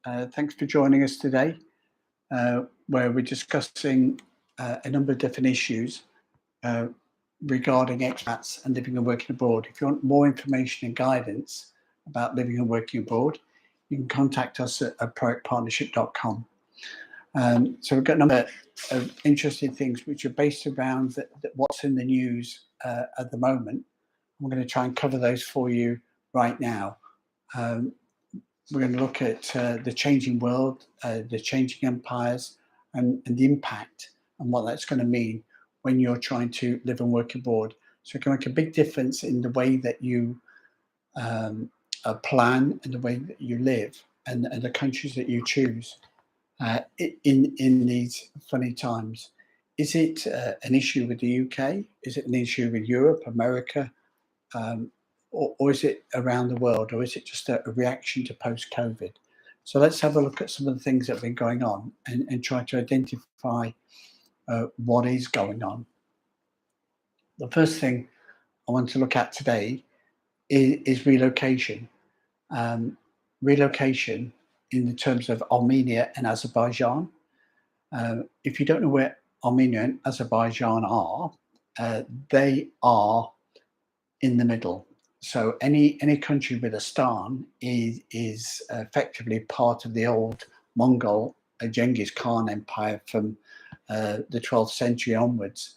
Thanks for joining us today, where we're discussing a number of different issues uh, regarding expats and living and working abroad. If you want more information and guidance about living and working abroad, you can contact us at proactpartnership.com. So we've got a number of interesting things which are based around what's in the news at the moment. I'm going to try and cover those for you right now. We're going to look at the changing world, the changing empires, and the impact and what that's going to mean when you're trying to live and work abroad. So it can make a big difference in the way that you plan and the way that you live and the countries that you choose in these funny times. Is it an issue with the UK? Is it an issue with Europe, America? Or is it around the world, or is it just a reaction to post-COVID? So let's have a look at some of the things that have been going on and try to identify what is going on. The first thing I want to look at today is relocation. Relocation in the terms of Armenia and Azerbaijan. If you don't know where Armenia and Azerbaijan are, they are in the middle. So any country with a stan is effectively part of the old Mongol Genghis Khan empire from the 12th century onwards.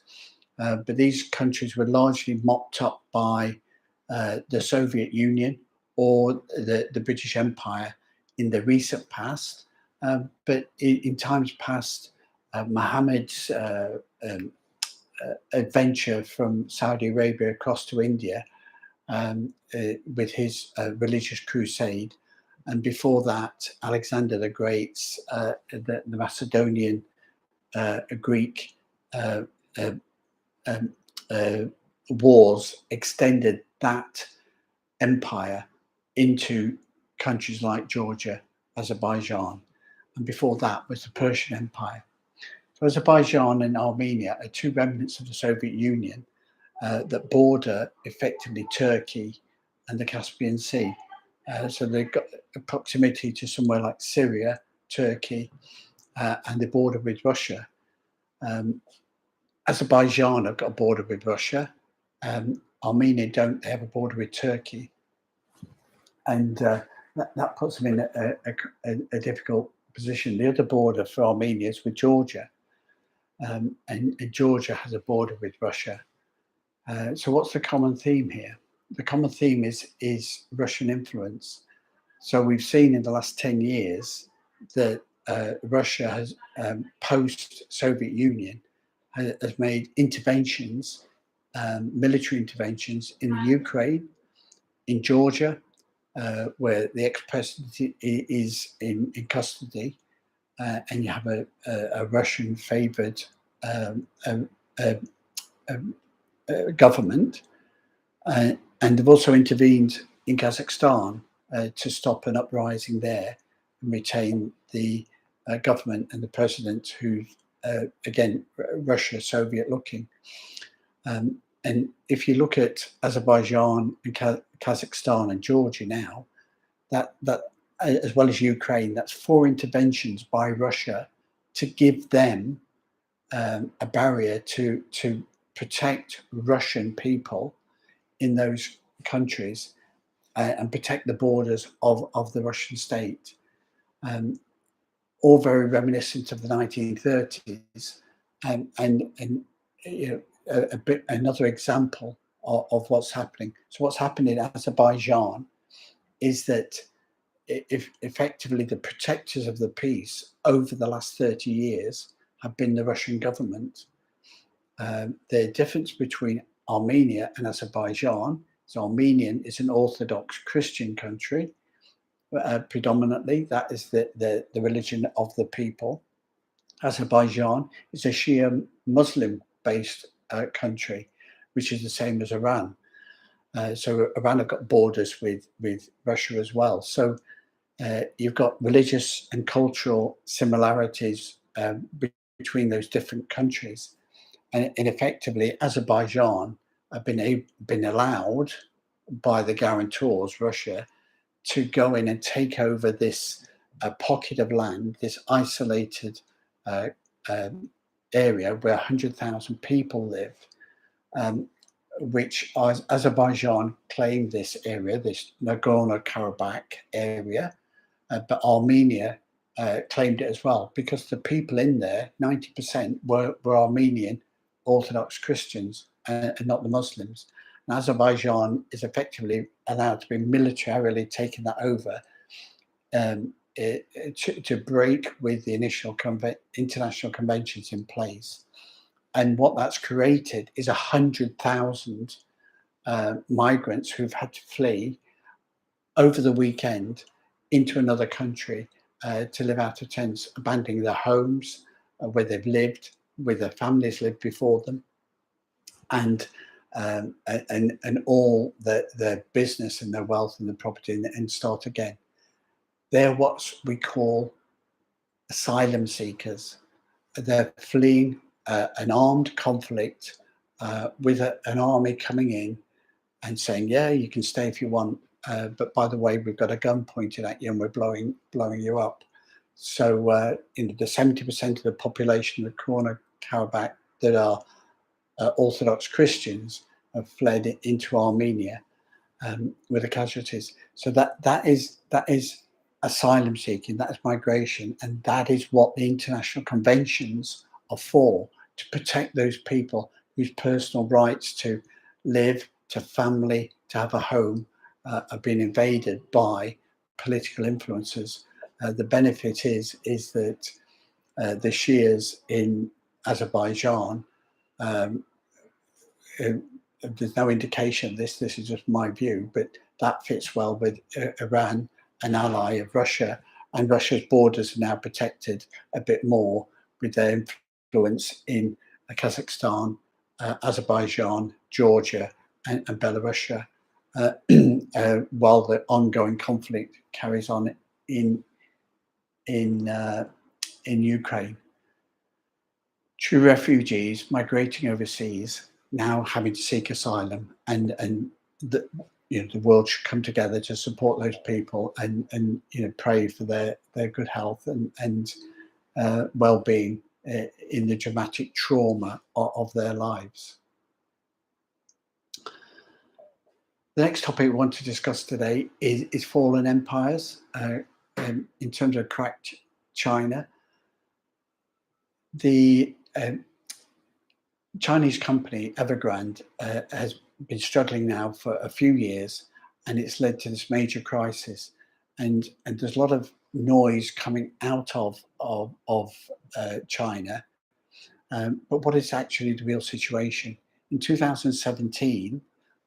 But these countries were largely mopped up by the Soviet Union or the British Empire in the recent past. But in times past, Muhammad's adventure from Saudi Arabia across to India with his religious crusade, and before that, Alexander the Great's the Macedonian Greek wars extended that empire into countries like Georgia, Azerbaijan, and before that was the Persian Empire. So Azerbaijan and Armenia are two remnants of the Soviet Union that border effectively Turkey and the Caspian Sea. So they've got a proximity to somewhere like Syria, Turkey, and the border with Russia. Azerbaijan have got a border with Russia. Armenia don't. They have a border with Turkey. And that puts them in a difficult position. The other border for Armenia is with Georgia. And Georgia has a border with Russia. So what's the common theme here? The common theme is Russian influence. So we've seen in the last 10 years that Russia has, post-Soviet Union, has made interventions, military interventions in Ukraine, in Georgia, where the ex-president is in custody, and you have a Russian-favoured government, and they've also intervened in Kazakhstan to stop an uprising there and retain the government and the president who, again, Russia, Soviet looking. And if you look at Azerbaijan and Kazakhstan and Georgia now, that as well as Ukraine, that's 4 interventions by Russia to give them a barrier to protect Russian people in those countries and protect the borders of the Russian state. All very reminiscent of the 1930s, and you know, another example of what's happening. So what's happened in Azerbaijan is that if effectively the protectors of the peace over the last 30 years have been the Russian government. The difference between Armenia and Azerbaijan is Armenian is an Orthodox Christian country, predominantly. That is the religion of the people. Azerbaijan is a Shia Muslim-based country, which is the same as Iran. So Iran have got borders with Russia as well. So you've got religious and cultural similarities between those different countries. And effectively, Azerbaijan have been allowed by the guarantors, Russia, to go in and take over this pocket of land, this isolated area where 100,000 people live, which Azerbaijan claimed this area, this Nagorno-Karabakh area, but Armenia claimed it as well, because the people in there, 90% were Armenian Orthodox Christians and not the Muslims. And Azerbaijan is effectively allowed to be militarily taking that over to break with the initial international conventions in place. And what that's created is 100,000 migrants who've had to flee over the weekend into another country to live out of tents, abandoning their homes where they've lived, where their families lived before them, and all their business and their wealth and their property, and start again. They're what we call asylum seekers. They're fleeing an armed conflict with an army coming in and saying, yeah, you can stay if you want, but by the way, we've got a gun pointed at you and we're blowing you up. So the 70% of the population of Nagorno-Karabakh that are Orthodox Christians have fled into Armenia with the casualties. So that is asylum seeking, that is migration, and that is what the international conventions are for, to protect those people whose personal rights to live, to family, to have a home have been invaded by political influences. The benefit is that the Shias in Azerbaijan, there's no indication of this is just my view, but that fits well with Iran, an ally of Russia, and Russia's borders are now protected a bit more with their influence in Kazakhstan, Azerbaijan, Georgia, and Belarus, while the ongoing conflict carries on in Ukraine. True refugees migrating overseas, now having to seek asylum, and the world should come together to support those people and pray for their good health and well-being in the dramatic trauma of their lives. The next topic we want to discuss today is fallen empires. In terms of ProACT China, the Chinese company Evergrande has been struggling now for a few years, and it's led to this major crisis. And there's a lot of noise coming out of China. But what is actually the real situation? In 2017,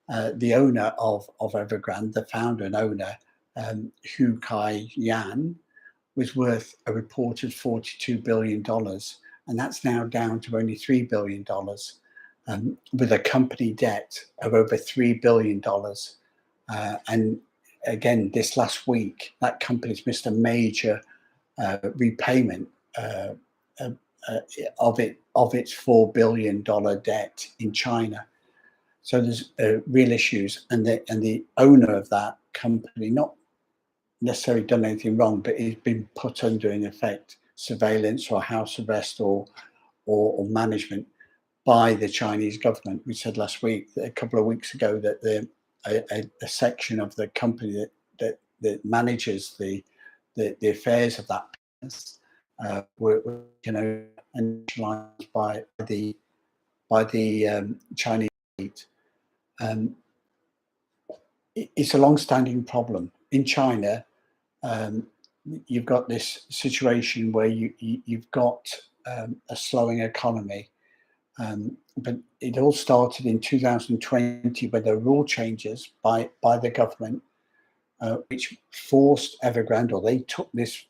the owner of Evergrande, the founder and owner, Hu Kai-yan, was worth a reported $42 billion. And that's now down to only $3 billion, with a company debt of over $3 billion. And again, this last week, that company's missed a major repayment of its $4 billion debt in China. So there's real issues, and the owner of that company, not necessarily done anything wrong, but he's been put under, in effect, surveillance or house arrest or management by the Chinese government. We said last week, a couple of weeks ago, that a section of the company that manages the affairs of that business were nationalized by the Chinese state. It's a long-standing problem in China. You've got this situation where you've got a slowing economy, but it all started in 2020 with the rule changes by the government, which forced Evergrande, or they took this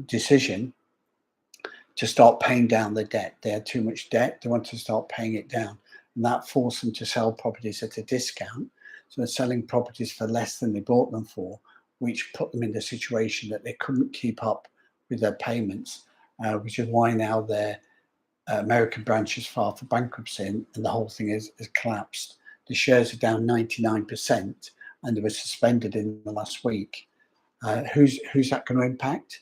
decision to start paying down the debt. They had too much debt, they wanted to start paying it down, and that forced them to sell properties at a discount. So they're selling properties for less than they bought them for, which put them in the situation that they couldn't keep up with their payments, which is why now their American branch is filed for bankruptcy, and the whole thing has collapsed. The shares are down 99%, and they were suspended in the last week. Who's that going to impact?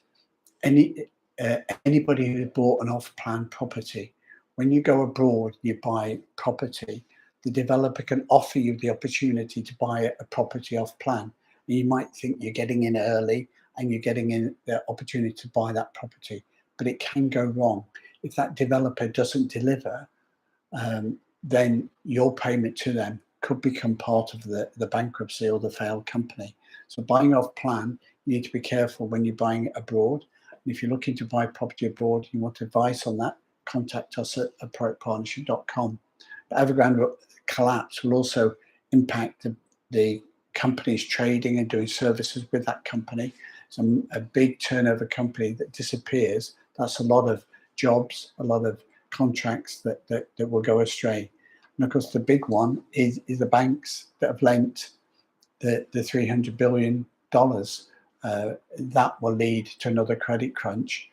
Anybody who bought an off-plan property. When you go abroad, you buy property, the developer can offer you the opportunity to buy a property off-plan. You might think you're getting in early and you're getting in the opportunity to buy that property, but it can go wrong. If that developer doesn't deliver, then your payment to them could become part of the bankruptcy or the failed company. So buying off-plan, you need to be careful when you're buying abroad. And if you're looking to buy property abroad, you want advice on that, contact us at ProACT.com. The Evergrande collapse will also impact the companies trading and doing services with that company. So a big turnover company that disappears, that's a lot of jobs, a lot of contracts that will go astray. And of course, the big one is the banks that have lent the $300 billion. That will lead to another credit crunch.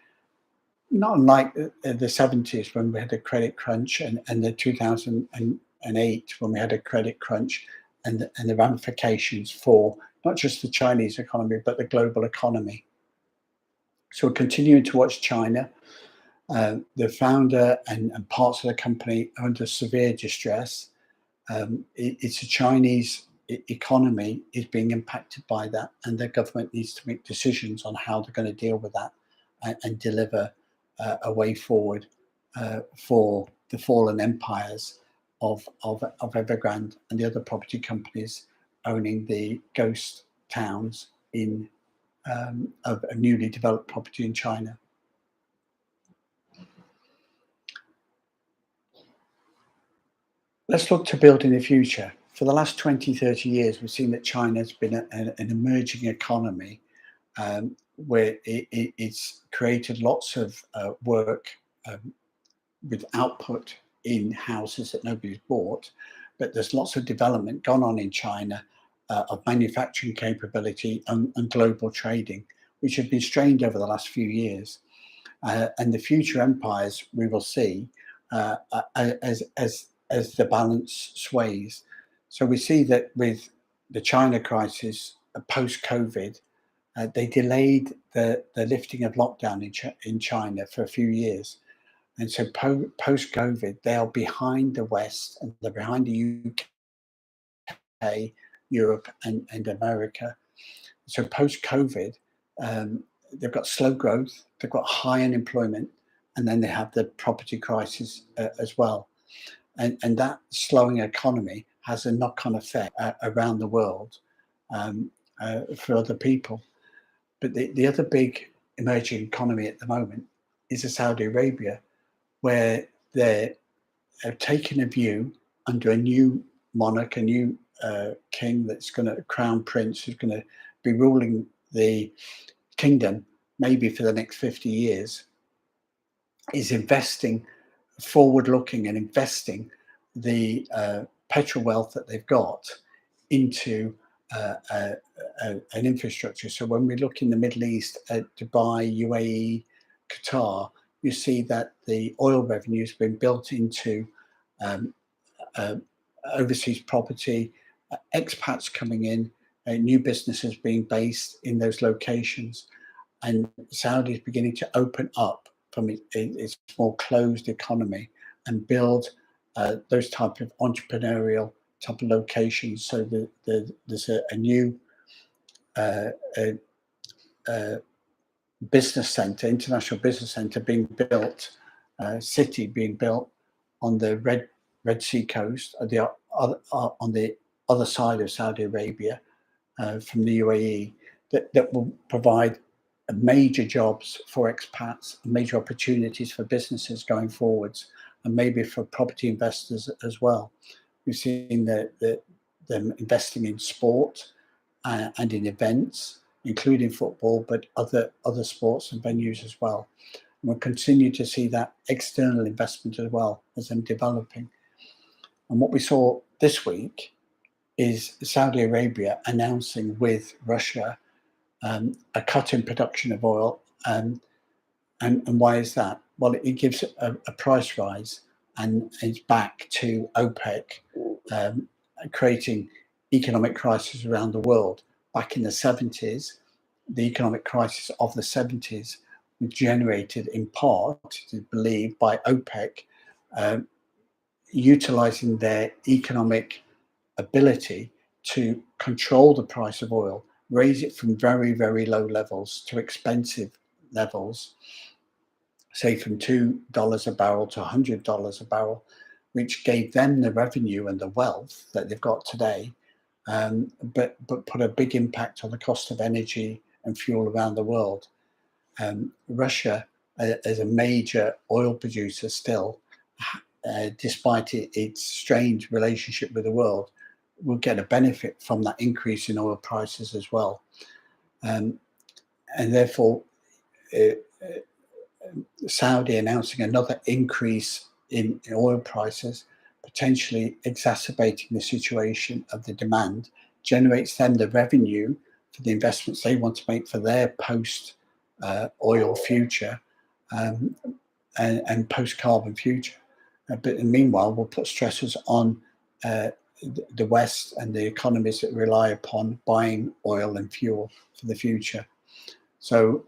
Not unlike the 70s when we had a credit crunch, and the 2008 when we had a credit crunch, and the ramifications for not just the Chinese economy, but the global economy. So we're continuing to watch China. The founder and parts of the company are under severe distress. It's a Chinese economy is being impacted by that, and the government needs to make decisions on how they're going to deal with that and deliver a way forward for the fallen empires of Evergrande and the other property companies owning the ghost towns in of a newly developed property in China. Let's look to building the future. For the last 20, 30 years, we've seen that China's been an emerging economy where it's created lots of work with output in houses that nobody's bought, but there's lots of development gone on in China of manufacturing capability and global trading, which have been strained over the last few years. And the future empires we will see as the balance sways. So we see that with the China crisis post-COVID, they delayed the lifting of lockdown in China for a few years. And so post-COVID, they are behind the West, and they're behind the UK, Europe, and America. So post-COVID, they've got slow growth, they've got high unemployment, and then they have the property crisis as well. And that slowing economy has a knock-on effect around the world for other people. But the other big emerging economy at the moment is Saudi Arabia, where they're taking a view under a new monarch, a new king that's going to, crown prince, who's going to be ruling the kingdom maybe for the next 50 years, is investing forward-looking and investing the petrol wealth that they've got into an infrastructure. So when we look in the Middle East at Dubai, UAE, Qatar, you see that the oil revenue has been built into overseas property, expats coming in, new businesses being based in those locations, and Saudi is beginning to open up from its more closed economy and build those type of entrepreneurial type of locations. So there's a new business center, international business center being built, city being built on the Red Sea coast, on the other side of Saudi Arabia, from the UAE, that will provide major jobs for expats, major opportunities for businesses going forwards, and maybe for property investors as well. We've seen them investing in sport and in events, including football, but other sports and venues as well. And we'll continue to see that external investment as well as them developing. And what we saw this week is Saudi Arabia announcing with Russia a cut in production of oil. And why is that? Well, it gives a price rise, and it's back to OPEC, creating economic crisis around the world. Back in the 70s, the economic crisis of the 70s was generated in part, to believe, by OPEC utilizing their economic ability to control the price of oil, raise it from very, very low levels to expensive levels, say from $2 a barrel to $100 a barrel, which gave them the revenue and the wealth that they've got today, but put a big impact on the cost of energy and fuel around the world. Russia, as a major oil producer still, despite its strained relationship with the world, will get a benefit from that increase in oil prices as well. And therefore, Saudi announcing another increase in oil prices, potentially exacerbating the situation of the demand, generates them the revenue for the investments they want to make for their post oil future and post carbon future. But meanwhile, will put stresses on the West and the economies that rely upon buying oil and fuel for the future. So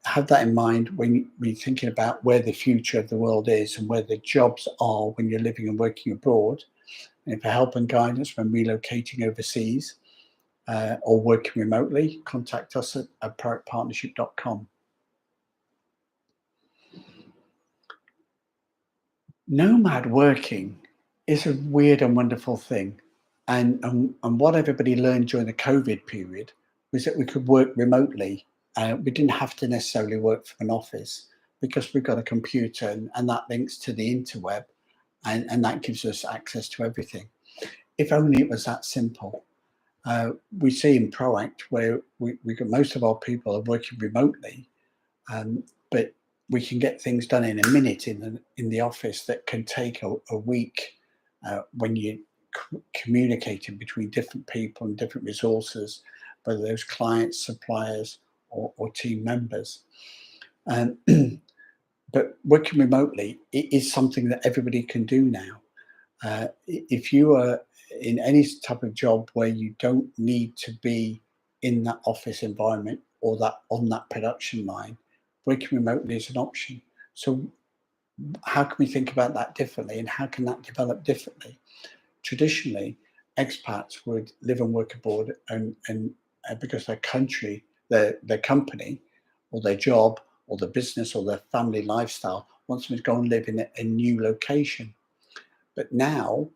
have that in mind when you're thinking about where the future of the world is and where the jobs are when you're living and working abroad. And for help and guidance when relocating overseas or working remotely, contact us at ProACTpartnership.com. Nomad working is a weird and wonderful thing. And what everybody learned during the COVID period was that we could work remotely. We didn't have to necessarily work from an office because we've got a computer and that links to the interweb and that gives us access to everything. If only it was that simple. We see in ProACT where we got most of our people are working remotely, but we can get things done in a minute in the office that can take a week when you're communicating between different people and different resources, whether those clients, suppliers, or team members. But working remotely is something that everybody can do now. If you are in any type of job where you don't need to be in that office environment or that on that production line, working remotely is an option. So how can we think about that differently, and how can that develop differently? Traditionally, expats would live and work abroad and because their country, their company or their job or the business or their family lifestyle wants them to go and live in a new location. But now,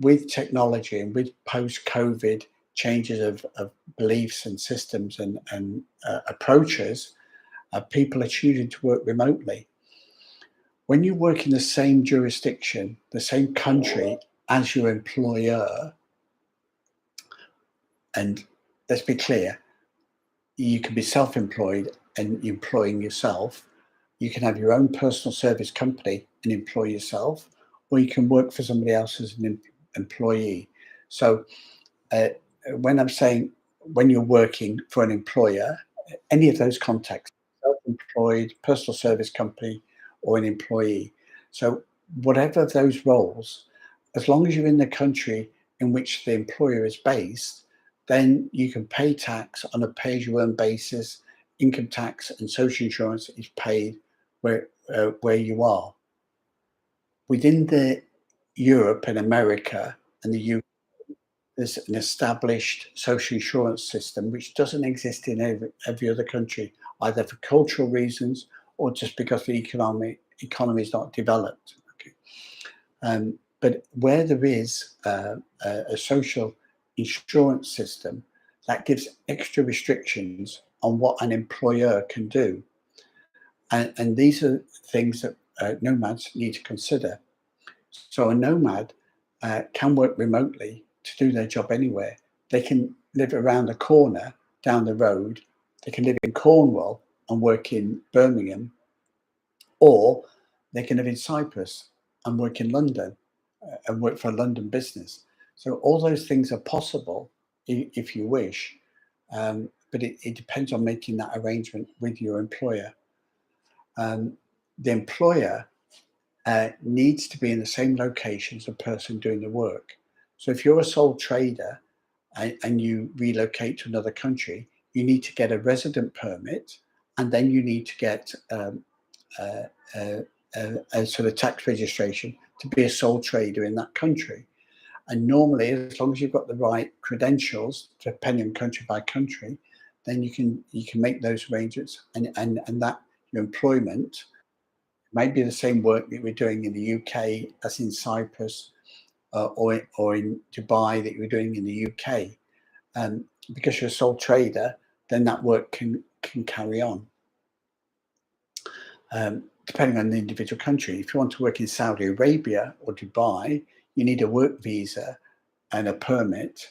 with technology and with post-COVID changes of beliefs and systems and approaches, people are choosing to work remotely. When you work in the same jurisdiction, the same country as your employer, and let's be clear, you can be self-employed and employing yourself. You can have your own personal service company and employ yourself, or you can work for somebody else as an employee. So when I'm saying when you're working for an employer, any of those contexts, self-employed, personal service company, or an employee. So whatever those roles, as long as you're in the country in which the employer is based, then you can pay tax on a pay-as-you-earn basis. Income tax and social insurance is paid where you are. Within the Europe and America and the UK, there's an established social insurance system which doesn't exist in every other country, either for cultural reasons or just because the economy is not developed. Okay. But where there is a social insurance system, that gives extra restrictions on what an employer can do. And these are things that nomads need to consider. So a nomad can work remotely to do their job anywhere. They can live around the corner down the road. They can live in Cornwall and work in Birmingham, or they can live in Cyprus and work in London and work for a London business. So all those things are possible if you wish, but it depends on making that arrangement with your employer. The employer needs to be in the same location as the person doing the work. So if you're a sole trader and you relocate to another country, you need to get a resident permit, and then you need to get a sort of tax registration to be a sole trader in that country. And normally, as long as you've got the right credentials, depending on country by country, then you can make those arrangements, and that your employment might be the same work that we're doing in the UK as in Cyprus, or in Dubai that you're doing in the UK. Because you're a sole trader, then that work can carry on. Depending on the individual country, if you want to work in Saudi Arabia or Dubai, you need a work visa and a permit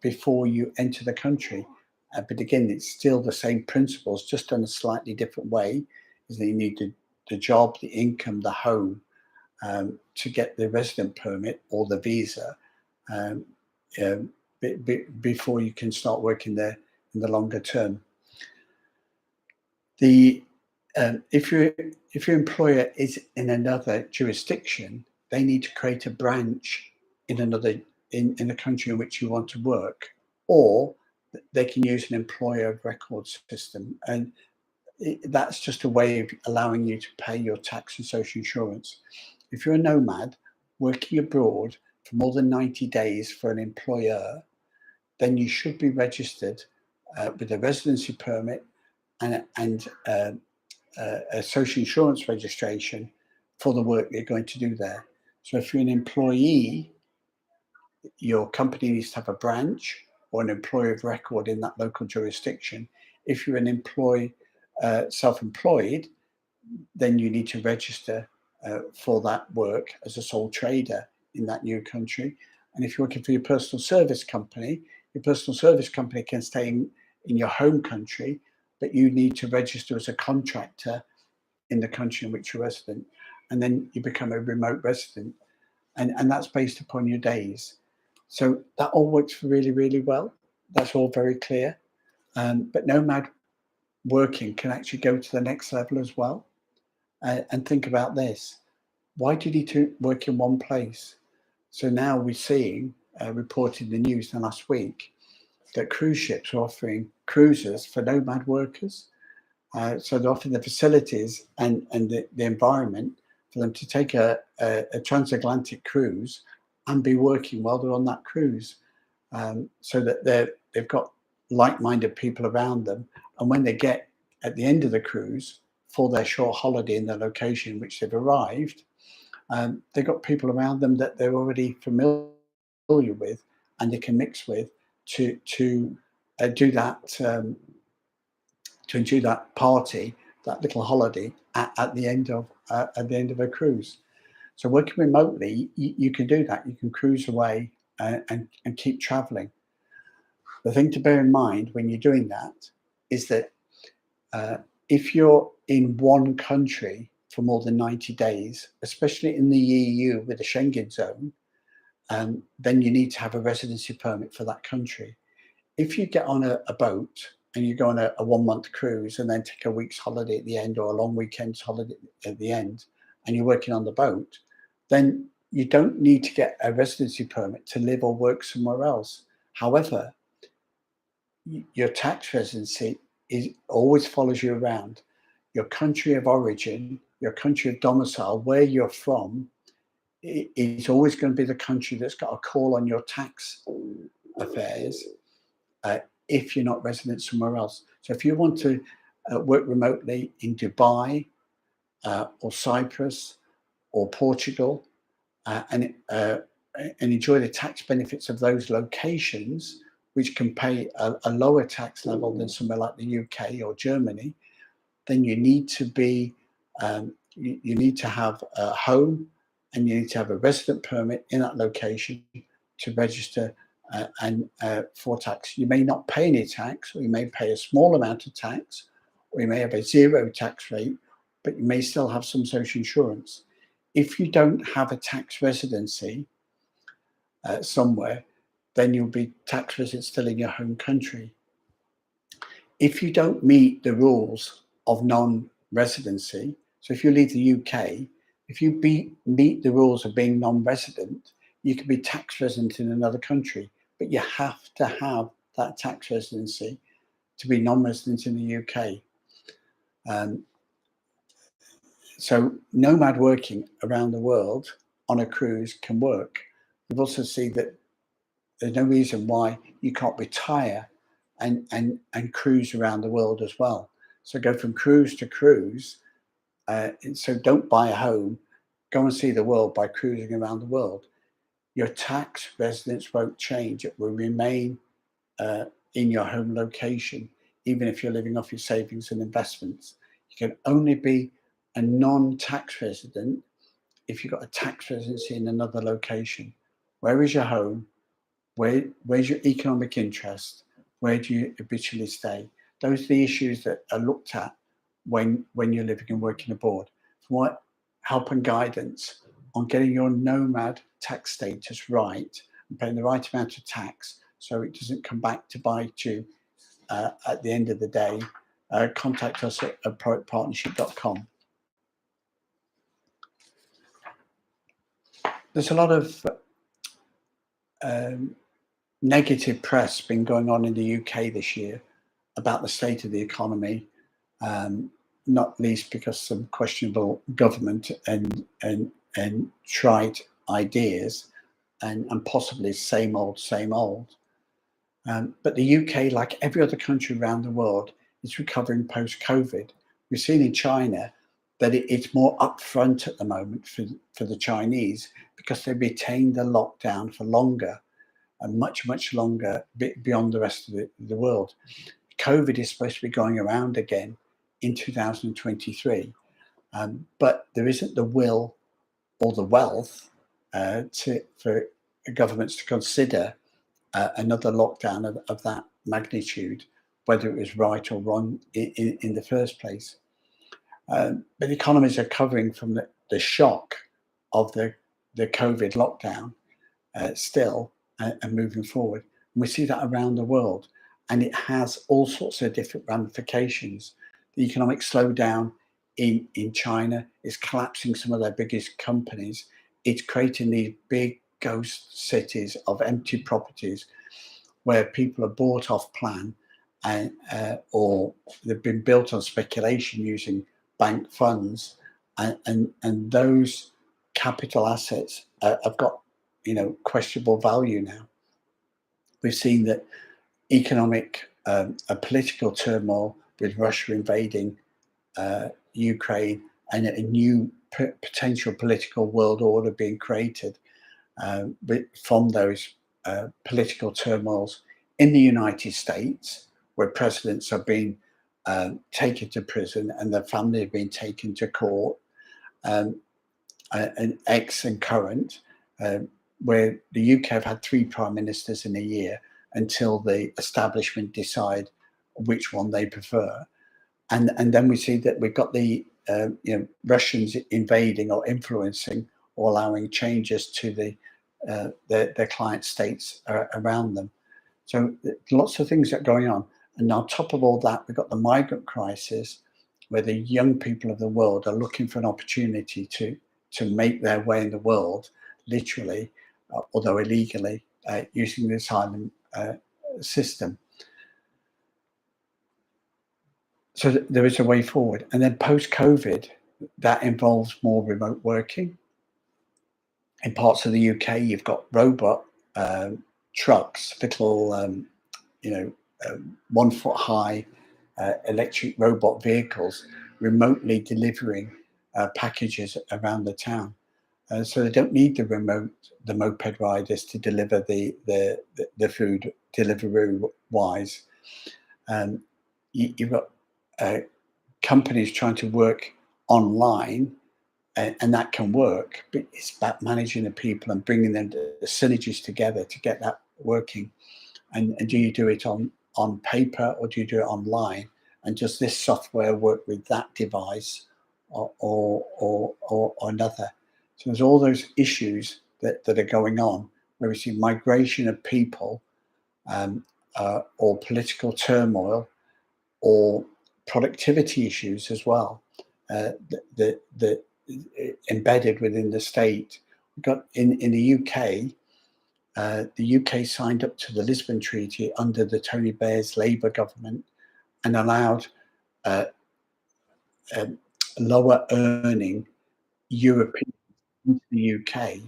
before you enter the country. But again, it's still the same principles, just done a slightly different way. Is that you need the job, the income, the home to get the resident permit or the visa before you can start working there in the longer term. If your employer is in another jurisdiction, they need to create a branch in another in the country in which you want to work, or they can use an employer of record system, and that's just a way of allowing you to pay your tax and social insurance. If you're a nomad working abroad for more than 90 days for an employer, then you should be registered with a residency permit and a social insurance registration for the work you're going to do there. So if you're an employee, your company needs to have a branch or an employer of record in that local jurisdiction. If you're an self-employed, then you need to register for that work as a sole trader in that new country. And if you're working for your personal service company can stay in your home country, but you need to register as a contractor in the country in which you're resident. And then you become a remote resident. And that's based upon your days. So that all works really, really well. That's all very clear. But nomad working can actually go to the next level as well. And think about this. Why do you need to work in one place? So now we're seeing, reported in the news the last week, that cruise ships are offering cruises for nomad workers. So they're offering the facilities and the environment for them to take a transatlantic cruise and be working while they're on that cruise, so that they've got like-minded people around them. And when they get at the end of the cruise for their short holiday in the location in which they've arrived, they've got people around them that they're already familiar with and they can mix with to do that, to enjoy that party, that little holiday at the end of a cruise. So working remotely, you can do that. You can cruise away and keep traveling. The thing to bear in mind when you're doing that is that if you're in one country for more than 90 days, especially in the EU with the Schengen zone, then you need to have a residency permit for that country. If you get on a boat and you go on a 1 month cruise and then take a week's holiday at the end, or a long weekend's holiday at the end, and you're working on the boat, then you don't need to get a residency permit to live or work somewhere else. However, your tax residency always follows you around. Your country of origin, your country of domicile, where you're from, is always going to be the country that's got a call on your tax affairs if you're not resident somewhere else. So if you want to work remotely in Dubai or Cyprus or Portugal and enjoy the tax benefits of those locations, which can pay a lower tax level than somewhere like the UK or Germany, then you need to be you need to have a home and you need to have a resident permit in that location to register and for tax. You may not pay any tax, or you may pay a small amount of tax, or you may have a zero tax rate, but you may still have some social insurance. If you don't have a tax residency somewhere, then you'll be tax resident still in your home country. If you don't meet the rules of non-residency, so if you leave the UK, if you meet the rules of being non-resident, you can be tax resident in another country, but you have to have that tax residency to be non-resident in the UK. So nomad working around the world on a cruise can work. We've also seen that there's no reason why you can't retire and cruise around the world as well. So go from cruise to cruise. So don't buy a home, go and see the world by cruising around the world. Your tax residence won't change. It will remain in your home location, even if you're living off your savings and investments. You can only be a non-tax resident if you've got a tax residency in another location. Where is your home? Where's your economic interest? Where do you habitually stay? Those are the issues that are looked at when you're living and working abroad. For what help and guidance on getting your nomad tax status right and paying the right amount of tax so it doesn't come back to bite you at the end of the day, contact us at ProACT.com. There's a lot of negative press been going on in the UK this year about the state of the economy, not least because some questionable government and trite ideas and possibly same old. But the UK, like every other country around the world, is recovering post-COVID. We've seen in China that it's more upfront at the moment for the Chinese because they retained the lockdown for longer and much longer beyond the rest of the world. COVID is supposed to be going around again in 2023, but there isn't the will or the wealth for governments to consider another lockdown of that magnitude, whether it was right or wrong in the first place. But economies are recovering from the shock of the COVID lockdown still and moving forward. And we see that around the world, and it has all sorts of different ramifications. The economic slowdown in China is collapsing some of their biggest companies. It's creating these big ghost cities of empty properties where people are bought off plan and or they've been built on speculation using bank funds, and those capital assets have got questionable value now. We've seen that economic and political turmoil with Russia invading Ukraine and a new potential political world order being created from those political turmoils in the United States, where presidents have been taken to prison and their family have been taken to court, and ex and current, where the UK have had 3 prime ministers in a year until the establishment decide which one they prefer. And then we see that we've got the Russians invading or influencing or allowing changes to their client states around them. So lots of things are going on. And on top of all that, we've got the migrant crisis, where the young people of the world are looking for an opportunity to make their way in the world, literally, although illegally, using the asylum system. So there is a way forward. And then post-COVID, that involves more remote working. In parts of the UK, you've got robot trucks, little, 1 foot high electric robot vehicles remotely delivering packages around the town. So they don't need the moped riders to deliver the food delivery-wise. You've got companies trying to work online, and that can work, but it's about managing the people and bringing them the synergies together to get that working. And do you do it on paper, or do you do it online? And does this software work with that device or another? So there's all those issues that are going on, where we see migration of people, or political turmoil, or productivity issues as well, that embedded within the state. We've got in the UK signed up to the Lisbon Treaty under the Tony Blair's Labour government and allowed uh, lower earning Europeans into the UK,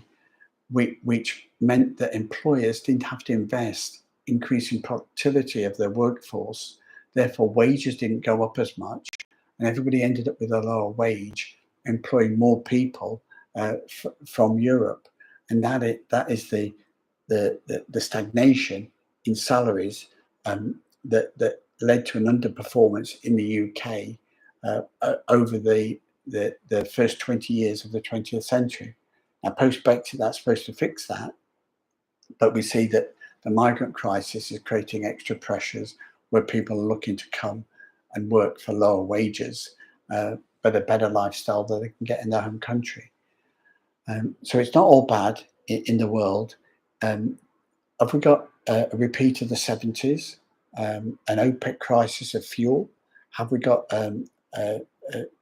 which meant that employers didn't have to invest increasing productivity of their workforce. Therefore, wages didn't go up as much, and everybody ended up with a lower wage, employing more people from Europe. And that is the stagnation in salaries that led to an underperformance in the UK over the first 20 years of the 20th century. Now, post-Brexit, that's supposed to fix that, but we see that the migrant crisis is creating extra pressures where people are looking to come and work for lower wages, but a better lifestyle that they can get in their home country. So it's not all bad in the world. Have we got a repeat of the 70s, an OPEC crisis of fuel? Have we got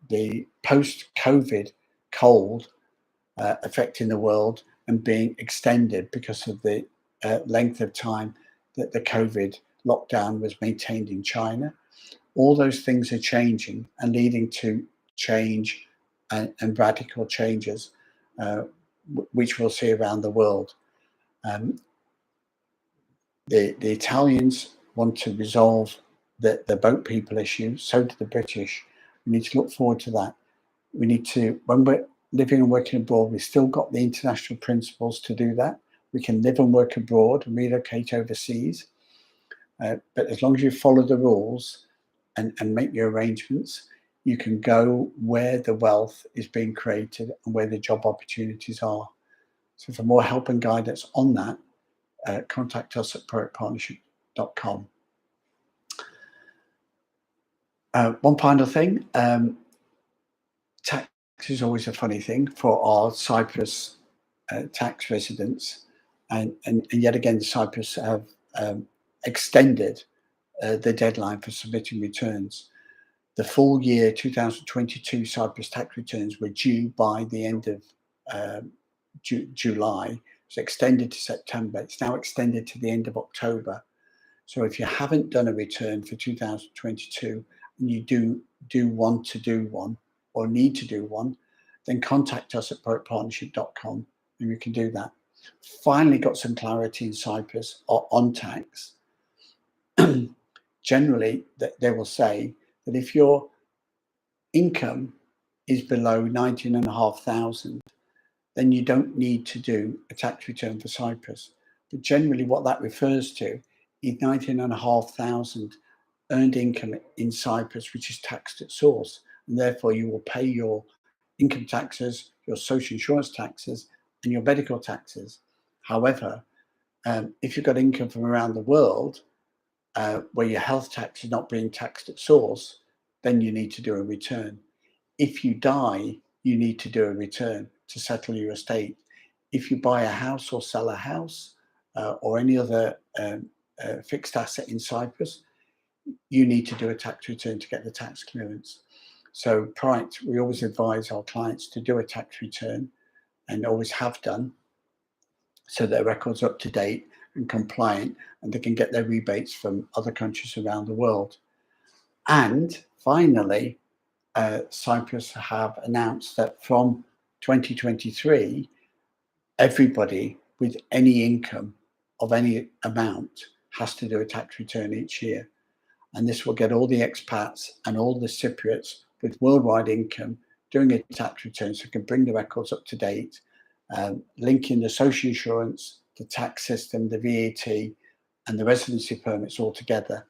the post-COVID cold affecting the world and being extended because of the length of time that the COVID lockdown was maintained in China? All those things are changing and leading to change and radical changes, which we'll see around the world. The Italians want to resolve the boat people issue, so do the British. We need to look forward to that. We need to, when we're living and working abroad, we've still got the international principles to do that. We can live and work abroad and relocate overseas. But as long as you follow the rules and make your arrangements, you can go where the wealth is being created and where the job opportunities are. So for more help and guidance on that, contact us at ProACTPartnership.com. One final thing, tax is always a funny thing for our Cyprus tax residents, and yet again, Cyprus have extended the deadline for submitting returns. The full year 2022 Cyprus tax returns were due by the end of July. It was extended to September. It's now extended to the end of October. So if you haven't done a return for 2022 and you do want to do one or need to do one, then contact us at ProACTPartnership.com and we can do that. Finally got some clarity in Cyprus on tax. Generally, they will say that if your income is below 19,500, then you don't need to do a tax return for Cyprus. But generally what that refers to is 19,500 earned income in Cyprus, which is taxed at source. And therefore you will pay your income taxes, your social insurance taxes, and your medical taxes. However, if you've got income from around the world, where your health tax is not being taxed at source, then you need to do a return. If you die, you need to do a return to settle your estate. If you buy a house or sell a house or any other fixed asset in Cyprus, you need to do a tax return to get the tax clearance. So ProACT, we always advise our clients to do a tax return and always have done, so their records are up to date and compliant and they can get their rebates from other countries around the world. And finally, Cyprus have announced that from 2023, everybody with any income of any amount has to do a tax return each year. And this will get all the expats and all the Cypriots with worldwide income doing a tax return so you can bring the records up to date, linking the social insurance, the tax system, the VAT, and the residency permits all together,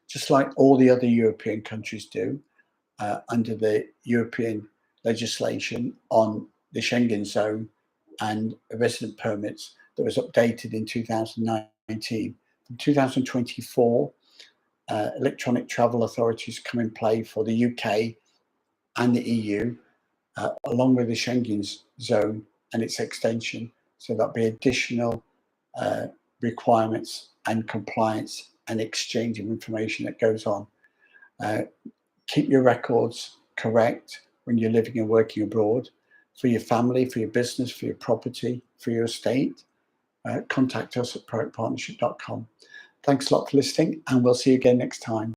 just like all the other European countries do under the European legislation on the Schengen zone and resident permits that was updated in 2019. From 2024, electronic travel authorities come in play for the UK and the EU, along with the Schengen zone and its extension. So there'll be additional requirements and compliance and exchange of information that goes on. Keep your records correct when you're living and working abroad, for your family, for your business, for your property, for your estate. Contact us at ProACTPartnership.com. Thanks a lot for listening, and we'll see you again next time.